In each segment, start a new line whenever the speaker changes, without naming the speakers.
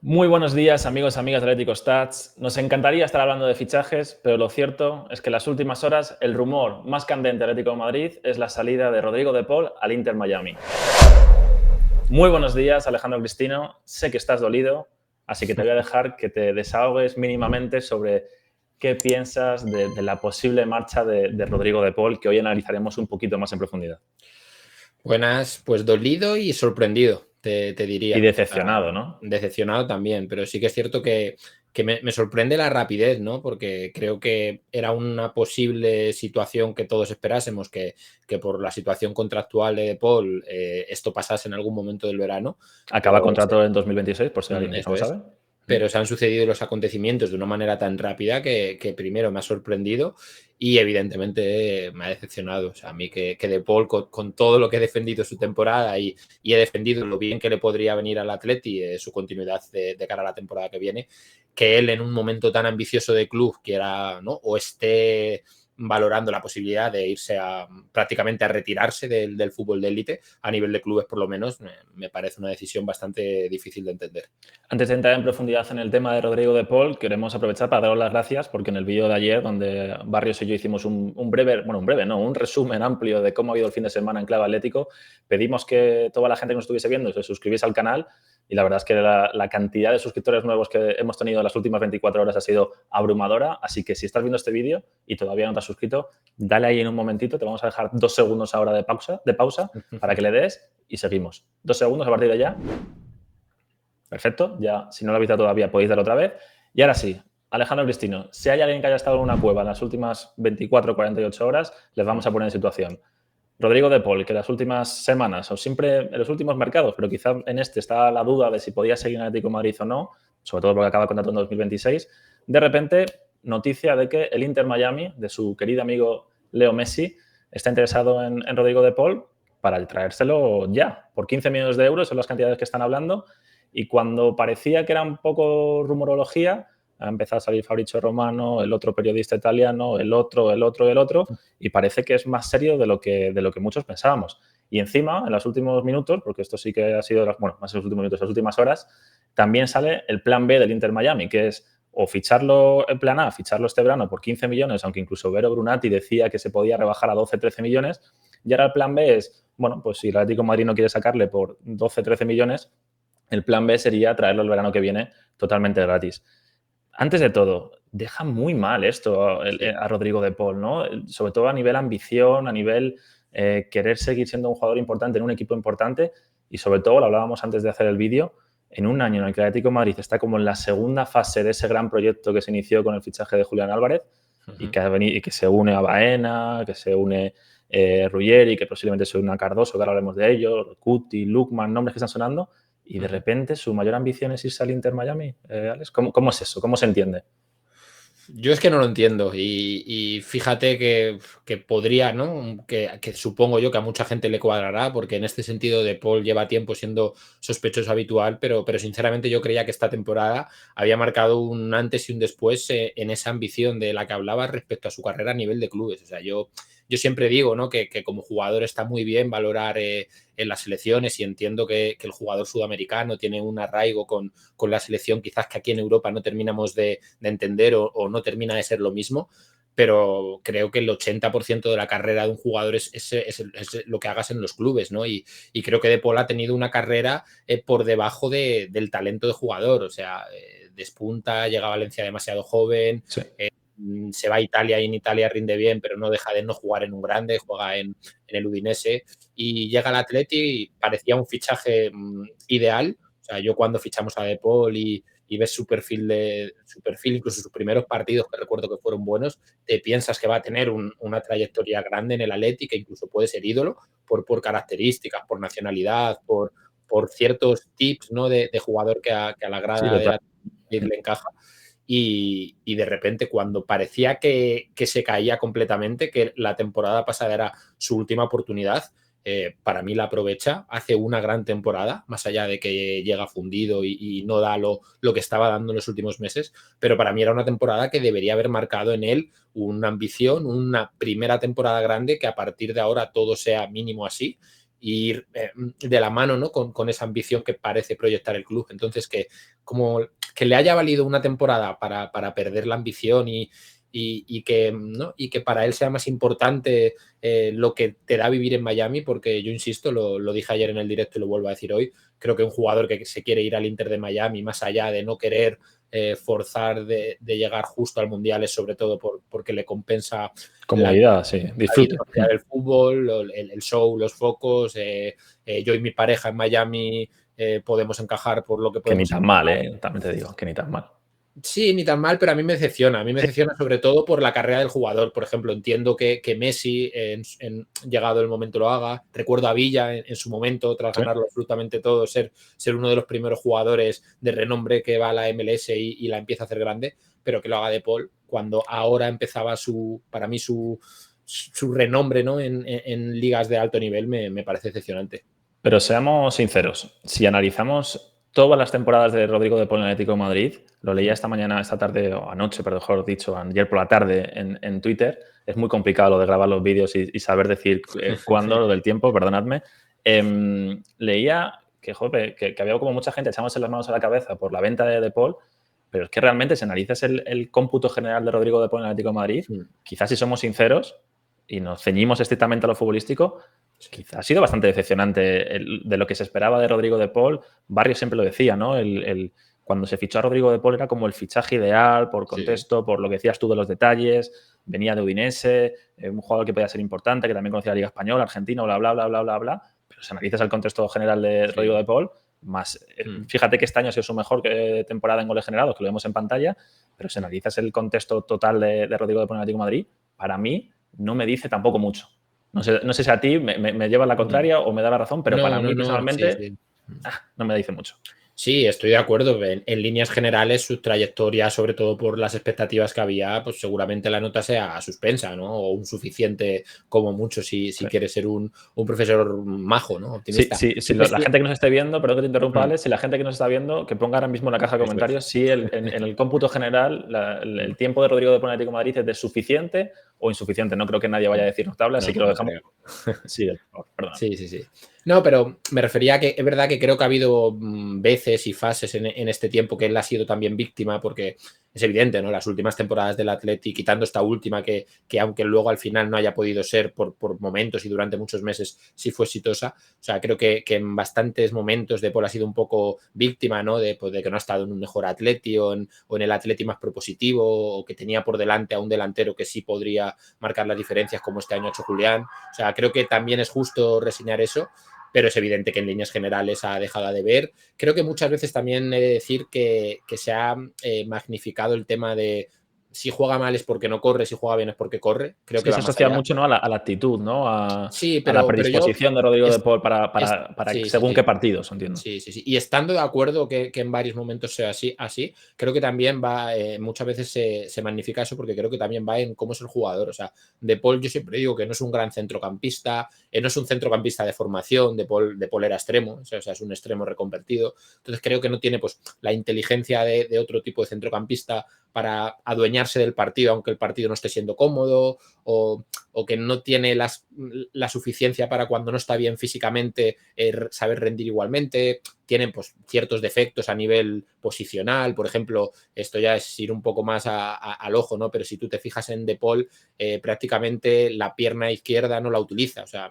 Muy buenos días, amigos, amigas de Atlético Stats. Nos encantaría estar hablando de fichajes, pero lo cierto es que en las últimas horas el rumor más candente de Atlético de Madrid es la salida de Rodrigo de Paul al Inter Miami. Muy buenos días, Alejandro Cristino. Sé que estás dolido, así que te voy a dejar que te desahogues mínimamente sobre qué piensas de la posible marcha de Rodrigo de Paul, que hoy analizaremos un poquito más en profundidad.
Buenas, pues dolido y sorprendido, te
Y
diría. O sea,
decepcionado, ¿no?
decepcionado también, pero sí que es cierto que me sorprende la rapidez, ¿no? Porque creo que era una posible situación que todos esperásemos, que por la situación contractual de Paul esto pasase en algún momento del verano,
Acaba
pero
contrato en 2026, por si alguien no
eso
lo
es.
sabe.
Pero se han sucedido los acontecimientos de una manera tan rápida que primero me ha sorprendido y evidentemente me ha decepcionado. O sea, a mí que De Paul, con todo lo que he defendido su temporada y he defendido lo bien que le podría venir al Atleti, su continuidad de cara a la temporada que viene, que él en un momento tan ambicioso de club quiera, ¿no? O esté valorando la posibilidad de irse prácticamente a retirarse del fútbol de élite, a nivel de clubes por lo menos, me parece una decisión bastante difícil de entender.
Antes de entrar en profundidad en el tema de Rodrigo de Paul, queremos aprovechar para daros las gracias porque en el vídeo de ayer, donde Barrios y yo hicimos un resumen amplio de cómo ha ido el fin de semana en clave atlético, pedimos que toda la gente que nos estuviese viendo se suscribiese al canal y la verdad es que la cantidad de suscriptores nuevos que hemos tenido en las últimas 24 horas ha sido abrumadora, así que si estás viendo este vídeo y todavía no te has suscrito, dale ahí en un momentito, te vamos a dejar 2 segundos ahora de pausa para que le des y seguimos. 2 segundos a partir de ya. Perfecto, ya si no lo habéis dado todavía podéis dar otra vez. Y ahora sí, Alejandro Cristino, si hay alguien que haya estado en una cueva en las últimas 24 o 48 horas, les vamos a poner en situación. Rodrigo de Paul, que las últimas semanas, o siempre en los últimos mercados, pero quizá en este está la duda de si podía seguir en Atlético de Madrid o no, sobre todo porque acaba el contrato en 2026, de repente, noticia de que el Inter Miami, de su querido amigo Leo Messi, está interesado en Rodrigo de Paul para traérselo ya, por 15 millones de euros, son las cantidades que están hablando, y cuando parecía que era un poco rumorología, ha empezado a salir Fabrizio Romano, el otro periodista italiano, el otro, y parece que es más serio de lo que muchos pensábamos. Y encima, en los últimos minutos, porque esto sí que ha sido, más en los últimos minutos, las últimas horas, también sale el plan B del Inter Miami, que es o ficharlo en plan A, ficharlo este verano por 15 millones, aunque incluso Vero Brunati decía que se podía rebajar a 12, 13 millones, y ahora el plan B es, bueno, pues si el Atlético de Madrid no quiere sacarle por 12, 13 millones, el plan B sería traerlo el verano que viene totalmente gratis. Antes de todo, deja muy mal esto
Sí.
a Rodrigo de Paul, ¿no? Sobre todo a nivel ambición, a nivel querer seguir siendo un jugador importante en un equipo importante y sobre todo, lo hablábamos antes de hacer el vídeo, en un año en el que el Atlético de Madrid está como en la segunda fase de ese gran proyecto que se inició con el fichaje de Julián Álvarez y que se une a Baena, que se une Ruggeri, que posiblemente se une a Cardoso, que ahora hablemos de ello, Cuti, Lukman, nombres que están sonando, y de repente su mayor ambición es irse al Inter Miami, Alex. ¿Cómo es eso? ¿Cómo se entiende?
Yo es que no lo entiendo y fíjate que podría, ¿no? Que supongo yo que a mucha gente le cuadrará, porque en este sentido De Paul lleva tiempo siendo sospechoso habitual, pero sinceramente yo creía que esta temporada había marcado un antes y un después en esa ambición de la que hablaba respecto a su carrera a nivel de clubes. O sea, yo siempre digo, ¿no? Que como jugador está muy bien valorar en las selecciones y entiendo que el jugador sudamericano tiene un arraigo con la selección quizás que aquí en Europa no terminamos de entender o no termina de ser lo mismo, pero creo que el 80% de la carrera de un jugador es lo que hagas en los clubes, ¿no? Y creo que De Paul ha tenido una carrera por debajo del talento de jugador, o sea, despunta, llega a Valencia demasiado joven,
Sí.
se va a Italia y en Italia rinde bien, pero no deja de no jugar en un grande, juega en el Udinese y llega al Atleti y parecía un fichaje ideal. O sea, yo cuando fichamos a De Paul y ves su perfil, incluso sus primeros partidos, que recuerdo que fueron buenos, te piensas que va a tener una trayectoria grande en el Atleti, que incluso puede ser ídolo por características, por nacionalidad, por ciertos tips, ¿no? de jugador que a la
Sí,
grada de
total.
la le encaja. Y de repente, cuando parecía que se caía completamente, que la temporada pasada era su última oportunidad, para mí la aprovecha, hace una gran temporada, más allá de que llega fundido y no da lo que estaba dando en los últimos meses, pero para mí era una temporada que debería haber marcado en él una ambición, una primera temporada grande, que a partir de ahora todo sea mínimo así, y ir de la mano, ¿no? con esa ambición que parece proyectar el club. Entonces, como que le haya valido una temporada para perder la ambición y que, ¿no? y que para él sea más importante lo que te da vivir en Miami, porque yo insisto, lo dije ayer en el directo y lo vuelvo a decir hoy, creo que un jugador que se quiere ir al Inter de Miami, más allá de no querer forzar de llegar justo al Mundial, es sobre todo porque le compensa
Comodidad, sí,
la
disfrute.
vida del fútbol, el show, los focos, yo y mi pareja en Miami podemos encajar por lo que
Que ni
podemos
tan
encajar.
mal, también te digo, que ni tan mal.
Sí, ni tan mal, pero a mí me decepciona. A mí me decepciona sobre todo por la carrera del jugador. Por ejemplo, entiendo que Messi, llegado el momento, lo haga. Recuerdo a Villa en su momento, tras
Sí.
ganarlo absolutamente todo, ser uno de los primeros jugadores de renombre que va a la MLS y la empieza a hacer grande, pero que lo haga De Paul cuando ahora empezaba para mí su renombre, ¿no? en ligas de alto nivel me parece decepcionante.
Pero seamos sinceros, si analizamos todas las temporadas de Rodrigo de Paul en el Atlético de Madrid, lo leía esta tarde, o anoche, pero mejor dicho, ayer por la tarde en Twitter, es muy complicado lo de grabar los vídeos y saber decir cuándo, lo del tiempo, perdonadme. Leía que, joder, que había como mucha gente echándose las manos a la cabeza por la venta de Paul, pero es que realmente si analizas el cómputo general de Rodrigo de Paul en el Atlético de Madrid, quizás si somos sinceros y nos ceñimos estrictamente a lo futbolístico, quizá ha sido bastante decepcionante de lo que se esperaba de Rodrigo de Paul. Barrios siempre lo decía, ¿no? Cuando se fichó a Rodrigo de Paul era como el fichaje ideal por contexto, por lo que decías tú de los detalles. Venía de Udinese, un jugador que podía ser importante, que también conocía la Liga Española, Argentina, bla, bla, bla, bla, bla, bla. Pero si analizas el contexto general de Rodrigo de Paul, más, fíjate que este año ha sido su mejor temporada en goles generados, que lo vemos en pantalla, pero si analizas el contexto total de Rodrigo de Paul en Atlético de Madrid, para mí no me dice tampoco mucho. No sé si a ti me llevas la contraria o me da la razón, pero para mí
No, sí,
personalmente
sí.
no me dice mucho.
Sí, estoy de acuerdo. En líneas generales, su trayectoria, sobre todo por las expectativas que había, pues seguramente la nota sea suspensa, ¿no? O un suficiente, como mucho, si
Sí.
quiere ser un profesor majo, ¿no?
Sí,
Optimista.
sí,
Sí que
la gente que nos esté viendo, perdón que te interrumpa, Alex, si la gente que nos está viendo, que ponga ahora mismo en la caja de
Eso es.
comentarios si en el cómputo general el tiempo de Rodrigo de Paul Atlético de Madrid es de suficiente o insuficiente. No creo que nadie vaya a decir notable, así que lo
No
dejamos.
creo.
Sí, por favor, perdón.
Sí, sí, sí. No, pero me refería a que es verdad que creo que ha habido veces y fases en este tiempo que él ha sido también víctima, porque es evidente, ¿no? Las últimas temporadas del Atleti, quitando esta última que aunque luego al final no haya podido ser por momentos y durante muchos meses, sí fue exitosa. O sea, creo que en bastantes momentos De Paul ha sido un poco víctima, ¿no? Pues de que no ha estado en un mejor Atleti o en el Atleti más propositivo, o que tenía por delante a un delantero que sí podría marcar las diferencias, como este año ha hecho Julián. O sea, creo que también es justo reseñar eso, pero es evidente que en líneas generales ha dejado de ver. Creo que muchas veces también he de decir que se ha magnificado el tema de si juega mal es porque no corre, si juega bien es porque corre. Creo que
Sí, se
va más
asocia
allá.
mucho, ¿no? a la actitud, ¿no? A
Sí,
la
pero yo...
predisposición de Rodrigo de
Es,
Paul para
sí, sí,
según qué
sí.
partidos, entiendo.
Sí, sí, sí. Y estando de acuerdo que en varios momentos sea así, creo que también va, muchas veces se magnifica eso porque creo que también va en cómo es el jugador. O sea, De Paul yo siempre digo que no es un gran centrocampista, no es un centrocampista de formación, De Paul era extremo, o sea, es un extremo reconvertido. Entonces creo que no tiene pues la inteligencia de otro tipo de centrocampista para adueñarse del partido, aunque el partido no esté siendo cómodo, o que no tiene la suficiencia para cuando no está bien físicamente saber rendir igualmente. Tienen pues ciertos defectos a nivel posicional, por ejemplo, esto ya es ir un poco más al ojo, ¿no? Pero si tú te fijas en De Paul, prácticamente la pierna izquierda no la utiliza, o sea,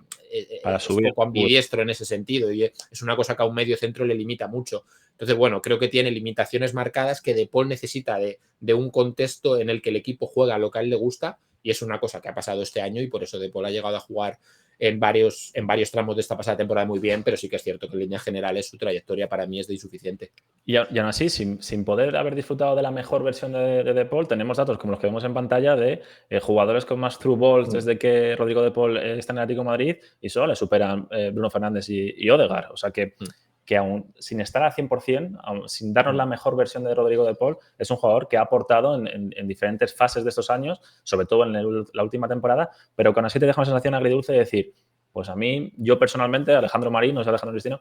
Para
es
subir.
poco ambidiestro en ese sentido y es una cosa que a un medio centro le limita mucho. Entonces, bueno, creo que tiene limitaciones marcadas que De Paul necesita de un contexto en el que el equipo juega lo que a él le gusta, y es una cosa que ha pasado este año y por eso De Paul ha llegado a jugar en varios tramos de esta pasada temporada muy bien, pero sí que es cierto que en líneas generales su trayectoria para mí es de insuficiente.
Y aún así, sin poder haber disfrutado de la mejor versión de Paul, tenemos datos como los que vemos en pantalla de jugadores con más through balls desde que Rodrigo de Paul está en el Atlético de Madrid y solo le superan Bruno Fernández y Odegaard. O sea que aún sin estar al 100%, aún sin darnos la mejor versión de Rodrigo de Paul, es un jugador que ha aportado en diferentes fases de estos años, sobre todo en la última temporada, pero con así te deja una sensación agridulce de decir, pues a mí, yo personalmente, Alejandro Marín, no sé Alejandro Cristino,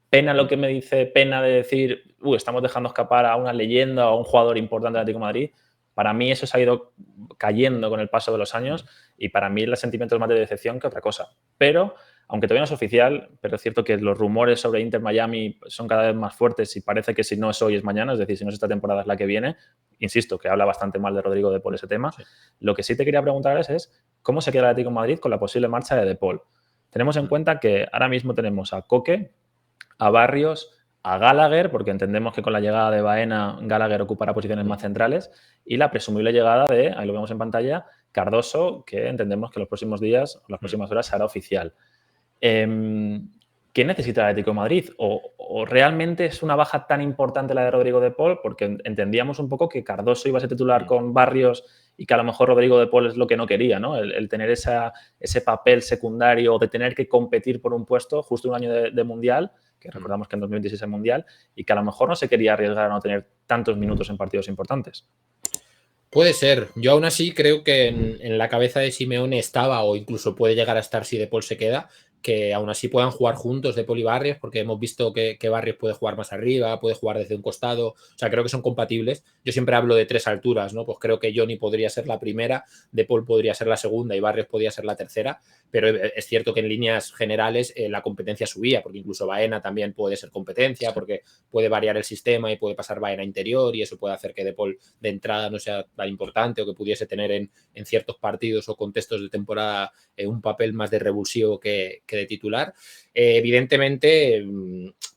pena lo que me dice, pena de decir, estamos dejando escapar a una leyenda o a un jugador importante del Atlético de Madrid. Para mí eso se ha ido cayendo con el paso de los años y para mí el sentimiento es más de decepción que otra cosa. Pero aunque todavía no es oficial, pero es cierto que los rumores sobre Inter Miami son cada vez más fuertes y parece que si no es hoy es mañana, es decir, si no es esta temporada es la que viene. Insisto, que habla bastante mal de Rodrigo de Paul ese tema.
Sí.
Lo que sí te quería preguntar es cómo se queda el Atlético de Madrid con la posible marcha de Paul. Tenemos en cuenta que ahora mismo tenemos a Coque, a Barrios, a Gallagher, porque entendemos que con la llegada de Baena, Gallagher ocupará posiciones más centrales, y la presumible llegada de, ahí lo vemos en pantalla, Cardoso, que entendemos que los próximos días o las próximas horas será oficial. ¿Qué necesita el Atlético de Madrid? ¿O realmente es una baja tan importante la de Rodrigo de Paul? Porque entendíamos un poco que Cardoso iba a ser titular con Barrios y que a lo mejor Rodrigo de Paul es lo que no quería, ¿no? El tener ese papel secundario de tener que competir por un puesto justo un año de Mundial, que recordamos que en 2026 es Mundial, y que a lo mejor no se quería arriesgar a no tener tantos minutos en partidos importantes.
Puede ser. Yo aún así creo que en la cabeza de Simeone estaba, o incluso puede llegar a estar si De Paul se queda, que aún así puedan jugar juntos De Paul y Barrios, porque hemos visto que Barrios puede jugar más arriba, puede jugar desde un costado, o sea, creo que son compatibles. Yo siempre hablo de 3 alturas, ¿no? Pues creo que Johnny podría ser la primera, De Paul podría ser la segunda y Barrios podría ser la tercera, pero es cierto que en líneas generales la competencia subía, porque incluso Baena también puede ser competencia, porque puede variar el sistema y puede pasar Baena interior y eso puede hacer que De Paul de entrada no sea tan importante o que pudiese tener en ciertos partidos o contextos de temporada un papel más de revulsivo que de titular. Evidentemente,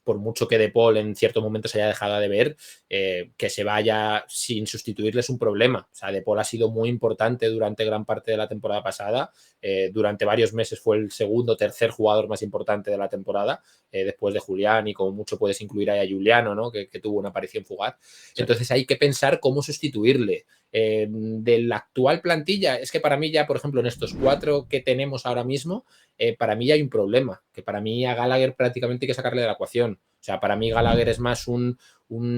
por mucho que De Paul en ciertos momentos se haya dejado de ver, que se vaya sin sustituirle es un problema. O sea, De Paul ha sido muy importante durante gran parte de la temporada pasada. Durante varios meses fue el segundo o tercer jugador más importante de la temporada, después de Julián, y como mucho puedes incluir ahí a Juliano, ¿no? que tuvo una aparición fugaz. Sí. Entonces hay que pensar cómo sustituirle. De la actual plantilla, es que para mí ya, por ejemplo, en estos 4 que tenemos ahora mismo, para mí ya hay un problema, que para mí a Gallagher prácticamente hay que sacarle de la ecuación. O sea, para mí Gallagher es más un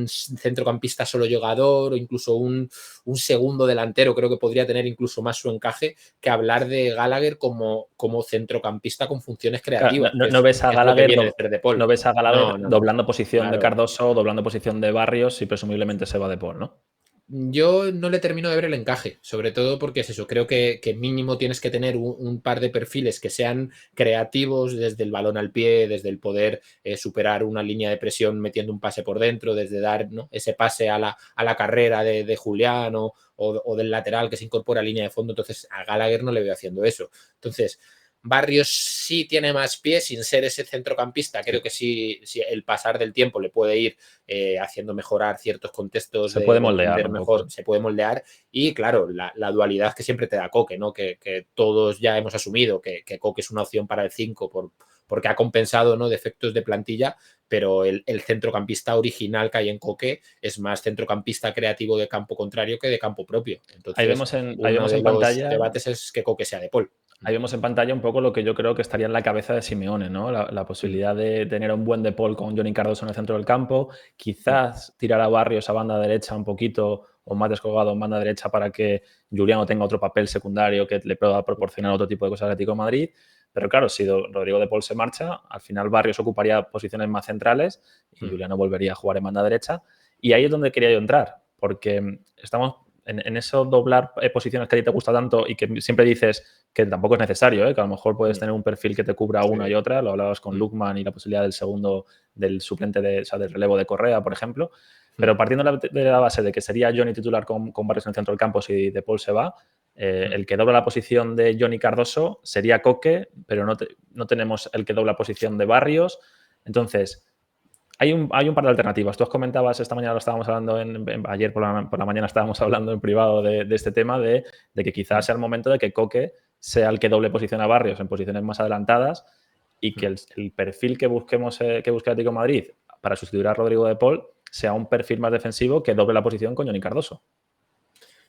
centrocampista solo jugador o incluso un segundo delantero, creo que podría tener incluso más su encaje que hablar de Gallagher como centrocampista con funciones creativas.
Claro, no ves a Gallagher,
no
ves a Gallagher
no,
doblando posición
claro.
de Cardoso, doblando posición de Barrios y presumiblemente se va De Paul, ¿no?
Yo no le termino de ver el encaje, sobre todo porque es eso, creo que mínimo tienes que tener un par de perfiles que sean creativos desde el balón al pie, desde el poder superar una línea de presión metiendo un pase por dentro, desde dar, ¿no?, ese pase a la carrera de Julián o del lateral que se incorpora a línea de fondo. Entonces a Gallagher no le veo haciendo eso. Entonces Barrios sí tiene más pie sin ser ese centrocampista. Creo que sí el pasar del tiempo le puede ir haciendo mejorar ciertos contextos.
Se puede moldear
mejor, se puede moldear. Y claro, la dualidad que siempre te da Coque, ¿no? Que todos ya hemos asumido que Coque es una opción para el 5 porque ha compensado, ¿no?, defectos de plantilla, pero el centrocampista original que hay en Coque es más centrocampista creativo de campo contrario que de campo propio. Entonces,
ahí vemos en
los
pantalla,
debates es que Coque sea De Paul.
Ahí vemos en pantalla un poco lo que yo creo que estaría en la cabeza de Simeone, ¿no? La posibilidad de tener a un buen De Paul con Johnny Cardoso en el centro del campo, quizás tirar a Barrios a banda derecha un poquito o más descolgado en banda derecha para que Juliano tenga otro papel secundario que le pueda proporcionar otro tipo de cosas al Atlético de Madrid. Pero claro, si Rodrigo De Paul se marcha, al final Barrios ocuparía posiciones más centrales y Juliano volvería a jugar en banda derecha. Y ahí es donde quería yo entrar, porque estamos en eso doblar posiciones que a ti te gusta tanto y que siempre dices que tampoco es necesario, que a lo mejor puedes tener un perfil que te cubra una y otra. Lo hablabas con Lookman y la posibilidad del segundo, del suplente, del relevo de Correa, por ejemplo. Pero partiendo de la base de que sería Johnny titular con Barrios en el centro del campo si De Paul se va, el que dobla la posición de Johnny Cardoso sería Coque, pero no tenemos el que dobla la posición de Barrios. Entonces, hay un par de alternativas. Tú comentabas, esta mañana lo estábamos hablando, ayer por la mañana estábamos hablando en privado de este tema, de que quizás sea el momento de que Coque sea el que doble posición a Barrios en posiciones más adelantadas y que el perfil que busque Atlético de Madrid para sustituir a Rodrigo de Paul sea un perfil más defensivo que doble la posición con Johnny Cardoso.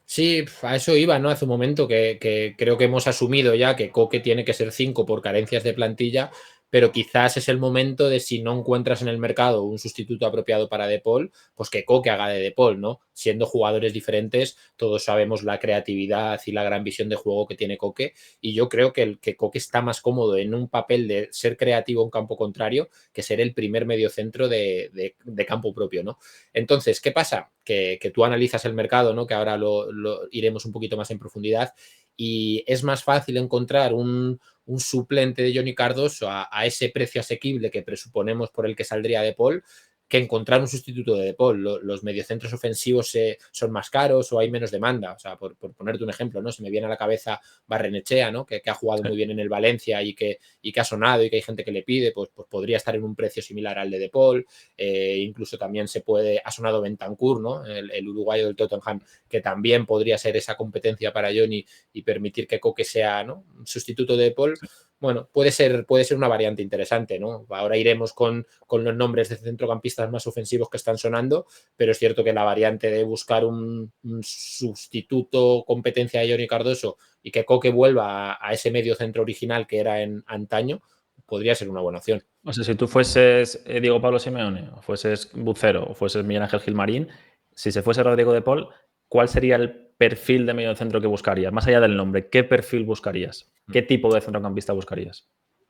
Sí, a eso iba, ¿no? Hace un momento que creo que hemos asumido ya que Coque tiene que ser 5 por carencias de plantilla, pero quizás es el momento de, si no encuentras en el mercado un sustituto apropiado para De Paul, pues que Coque haga de Paul, ¿no? Siendo jugadores diferentes, todos sabemos la creatividad y la gran visión de juego que tiene Coque, y yo creo que Coque está más cómodo en un papel de ser creativo en campo contrario que ser el primer mediocentro de campo propio, ¿no? Entonces, ¿qué pasa? que tú analizas el mercado, ¿no? Que ahora lo iremos un poquito más en profundidad, y es más fácil encontrar un suplente de Johnny Cardoso a ese precio asequible que presuponemos por el que saldría De Paul, que encontrar un sustituto de De Paul. Los mediocentros ofensivos son más caros o hay menos demanda. O sea, por ponerte un ejemplo, ¿no? Se me viene a la cabeza Barrenechea, ¿no? Que ha jugado muy bien en el Valencia y que ha sonado y que hay gente que le pide, pues podría estar en un precio similar al de Paul. Incluso también ha sonado Bentancur, ¿no? El uruguayo del Tottenham, que también podría ser esa competencia para Johnny y permitir que Coque sea, ¿no?, un sustituto de Paul. Bueno, puede ser una variante interesante, ¿no? Ahora iremos con los nombres de centrocampistas más ofensivos que están sonando, pero es cierto que la variante de buscar un sustituto, competencia de Johnny Cardoso y que Coque vuelva a ese medio centro original que era en antaño, podría ser una buena opción.
O sea, si tú fueses Diego Pablo Simeone, o fueses Bucero, o fueses Miguel Ángel Gilmarín, si se fuese Rodrigo de Paul, ¿cuál sería el perfil de medio centro que buscarías? Más allá del nombre, ¿qué perfil buscarías? ¿Qué tipo de centrocampista buscarías?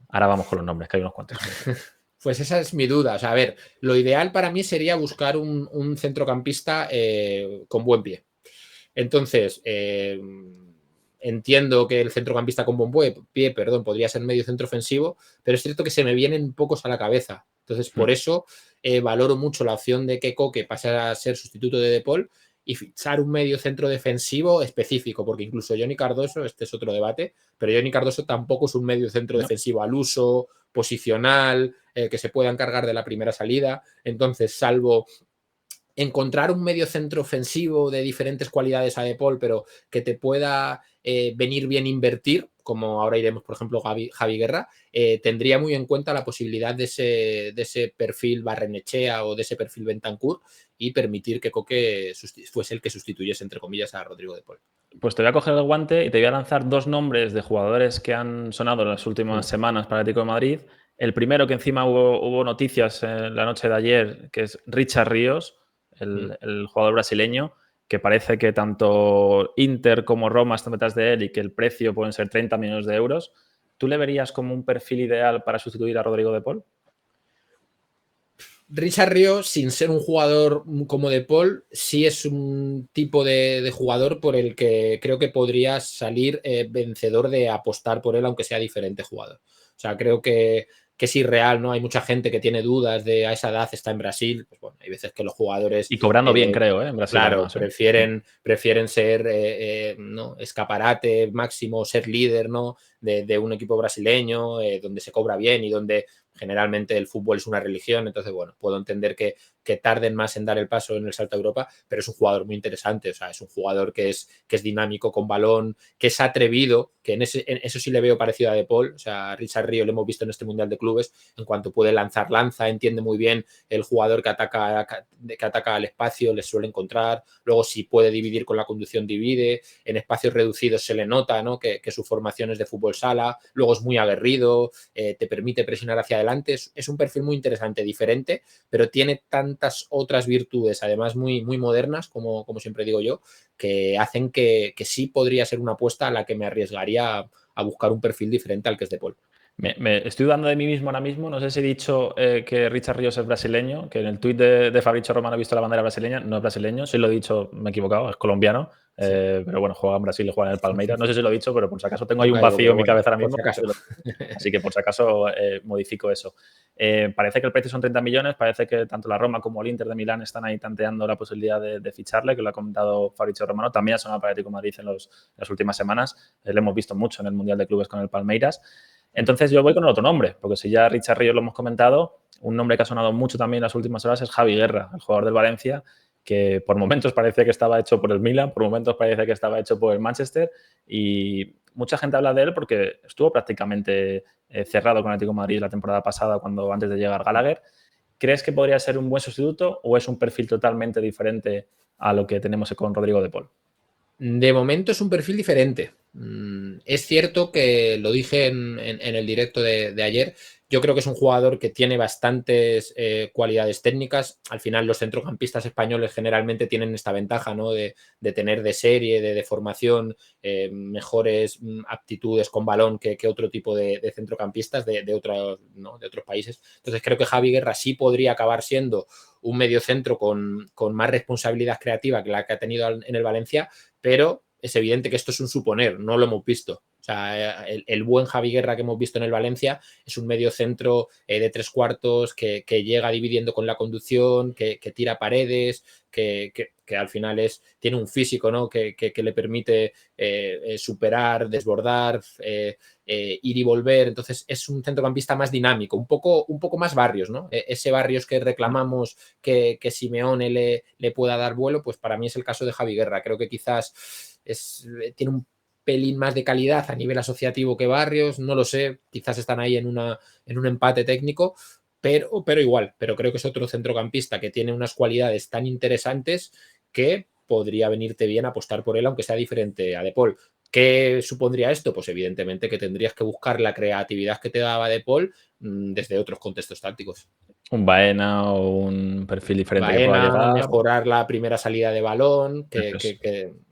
Ahora vamos con los nombres, que hay unos cuantos.
Pues esa es mi duda. O sea, a ver, lo ideal para mí sería buscar un centrocampista con buen pie. Entonces, entiendo que el centrocampista con buen pie, podría ser medio centro ofensivo, pero es cierto que se me vienen pocos a la cabeza. Entonces, por eso valoro mucho la opción de que Coque pase a ser sustituto de Paul y fichar un medio centro defensivo específico, porque incluso Johnny Cardoso, este es otro debate, pero Johnny Cardoso tampoco es un medio centro defensivo al uso, posicional, que se pueda encargar de la primera salida. Entonces, salvo encontrar un medio centro ofensivo de diferentes cualidades a De Paul, pero que te pueda venir bien invertir, como ahora iremos, por ejemplo, Javi Guerra, tendría muy en cuenta la posibilidad de ese perfil Barrenechea o de ese perfil Bentancur y permitir que Coque fuese el que sustituyese, entre comillas, a Rodrigo De Paul.
Pues te voy a coger el guante y te voy a lanzar dos nombres de jugadores que han sonado en las últimas semanas para el Atlético de Madrid. El primero, que encima hubo noticias en la noche de ayer, que es Richard Ríos, el jugador brasileño, que parece que tanto Inter como Roma están detrás de él y que el precio pueden ser 30 millones de euros. ¿Tú le verías como un perfil ideal para sustituir a Rodrigo de Paul?
Richard Ríos, sin ser un jugador como De Paul, sí es un tipo de jugador por el que creo que podría salir vencedor de apostar por él, aunque sea diferente jugador. O sea, creo que es irreal, ¿no? Hay mucha gente que tiene dudas de a esa edad está en Brasil. Pues bueno, hay veces que los jugadores...
Y cobrando bien, creo, en Brasil.
Claro,
además,
prefieren ser ¿no?, escaparate máximo, ser líder, ¿no?, de un equipo brasileño, donde se cobra bien y donde generalmente el fútbol es una religión. Entonces, bueno, puedo entender que tarden más en dar el paso en el salto a Europa, pero es un jugador muy interesante. O sea, es un jugador que es dinámico con balón, que es atrevido, que en eso sí le veo parecido a De Paul. O sea, a Richard Ríos lo hemos visto en este Mundial de Clubes, en cuanto puede lanza, entiende muy bien el jugador que ataca al espacio, le suele encontrar. Luego, si puede dividir con la conducción, divide. En espacios reducidos se le nota, ¿no?, que su formación es de fútbol sala. Luego es muy aguerrido, te permite presionar hacia adelante. Es un perfil muy interesante, diferente, pero tiene tantas otras virtudes, además muy, muy modernas, como siempre digo yo, que hacen que sí podría ser una apuesta a la que me arriesgaría a buscar un perfil diferente al que es De Paul.
Me estoy dando de mí mismo ahora mismo. No sé si he dicho que Richard Ríos es brasileño, que en el tuit de Fabrizio Romano he visto la bandera brasileña. No es brasileño. Si lo he dicho, me he equivocado, es colombiano. Sí. Pero bueno, juega en Brasil y juega en el Palmeiras. No sé si lo he dicho, pero por si acaso tengo ahí un vacío en mi cabeza ahora mismo. Así que por si acaso modifico eso. Parece que el precio son 30 millones. Parece que tanto la Roma como el Inter de Milán están ahí tanteando la posibilidad de ficharle, que lo ha comentado Fabrizio Romano. También ha sonado para Atlético de Madrid en las últimas semanas. Lo hemos visto mucho en el Mundial de Clubes con el Palmeiras. Entonces yo voy con el otro nombre, porque si ya Richard Ríos lo hemos comentado, un nombre que ha sonado mucho también en las últimas horas es Javi Guerra, el jugador del Valencia, que por momentos parece que estaba hecho por el Milan, por momentos parece que estaba hecho por el Manchester, y mucha gente habla de él porque estuvo prácticamente cerrado con el Atlético de Madrid la temporada pasada, antes de llegar Gallagher. ¿Crees que podría ser un buen sustituto o es un perfil totalmente diferente a lo que tenemos con Rodrigo de Paul?
De momento es un perfil diferente. Es cierto que lo dije en el directo de ayer, Yo creo que es un jugador que tiene bastantes cualidades técnicas. Al final los centrocampistas españoles generalmente tienen esta ventaja, ¿no? de tener de serie, de formación, mejores aptitudes con balón que otro tipo de centrocampistas de otros, ¿no? de otros países. Entonces creo que Javi Guerra sí podría acabar siendo un mediocentro con más responsabilidad creativa que la que ha tenido en el Valencia, pero es evidente que esto es un suponer, no lo hemos visto. O sea, el buen Javi Guerra que hemos visto en el Valencia es un medio centro de 3/4 que llega dividiendo con la conducción, que tira paredes, que al final tiene un físico, ¿no? que le permite superar, desbordar, ir y volver. Entonces es un centrocampista más dinámico, un poco más Barrios, ¿no? Ese Barrios que reclamamos que Simeone le pueda dar vuelo, pues para mí es el caso de Javi Guerra. Creo que quizás tiene un pelín más de calidad a nivel asociativo que Barrios, no lo sé, quizás están ahí en un empate técnico, pero igual, pero creo que es otro centrocampista que tiene unas cualidades tan interesantes que podría venirte bien apostar por él, aunque sea diferente a De Paul. ¿Qué supondría esto? Pues evidentemente que tendrías que buscar la creatividad que te daba De Paul desde otros contextos tácticos.
Un Baena o un perfil diferente que pueda
Baena,
llegar.
mejorar la primera salida de balón,
Eso es.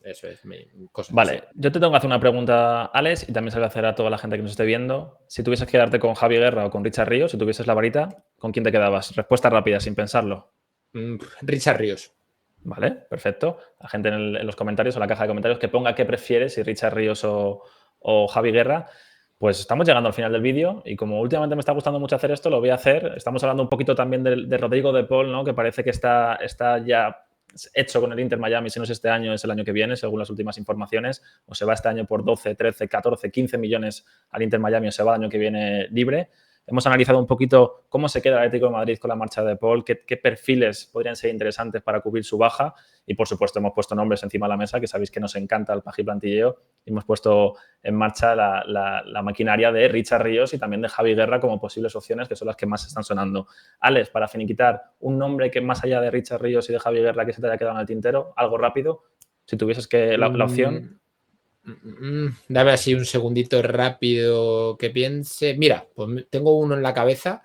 eso es, cosas así.
Vale, yo te tengo que hacer una pregunta, Alex, y también se la voy a hacer a toda la gente que nos esté viendo. Si tuvieses que quedarte con Javi Guerra o con Richard Ríos, si tuvieses la varita, ¿con quién te quedabas? Respuesta rápida, sin pensarlo.
Richard Ríos.
Vale, perfecto. La gente en los comentarios o en la caja de comentarios que ponga qué prefiere, si Richard Ríos o Javi Guerra. Pues estamos llegando al final del vídeo y como últimamente me está gustando mucho hacer esto, lo voy a hacer. Estamos hablando un poquito también de Rodrigo de Paul, ¿no? Que parece que está ya hecho con el Inter Miami, si no es este año, es el año que viene, según las últimas informaciones, o se va este año por 12, 13, 14, 15 millones al Inter Miami o se va el año que viene libre. Hemos analizado un poquito cómo se queda el Atlético de Madrid con la marcha de Paul, qué perfiles podrían ser interesantes para cubrir su baja y, por supuesto, hemos puesto nombres encima de la mesa, que sabéis que nos encanta el paji plantilleo, y hemos puesto en marcha la maquinaria de Richard Ríos y también de Javi Guerra como posibles opciones, que son las que más están sonando. Alex, para finiquitar, un nombre que más allá de Richard Ríos y de Javi Guerra que se te haya quedado en el tintero, algo rápido, si tuvieses que la opción...
Dame así un segundito rápido que piense. Mira, pues tengo uno en la cabeza.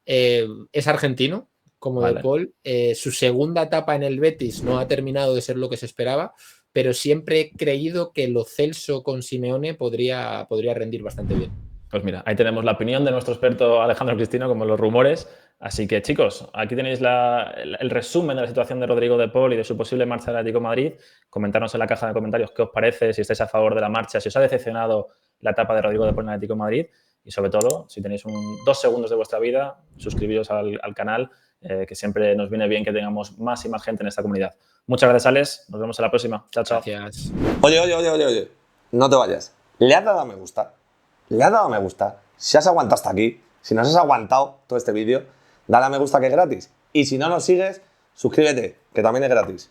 Es argentino, como
Vale.
De Paul. Su segunda etapa en el Betis no ha terminado de ser lo que se esperaba, pero siempre he creído que Lo Celso con Simeone podría rendir bastante bien.
Pues mira, ahí tenemos la opinión de nuestro experto Alejandro Cristino, como los rumores. Así que, chicos, aquí tenéis el resumen de la situación de Rodrigo de Paul y de su posible marcha al Atlético de Madrid. Comentarnos en la caja de comentarios qué os parece, si estáis a favor de la marcha, si os ha decepcionado la etapa de Rodrigo de Paul en el Atlético de Madrid. Y sobre todo, si tenéis 2 segundos de vuestra vida, suscribiros al canal, que siempre nos viene bien que tengamos más y más gente en esta comunidad. Muchas gracias, Alex. Nos vemos en la próxima. Chao, chao.
Gracias.
Oye. No te vayas. ¿Le has dado a me gusta? ¿Le has dado a me gusta? Si has aguantado hasta aquí, si nos has aguantado todo este vídeo, dale a me gusta que es gratis. Y si no nos sigues, suscríbete, que también es gratis.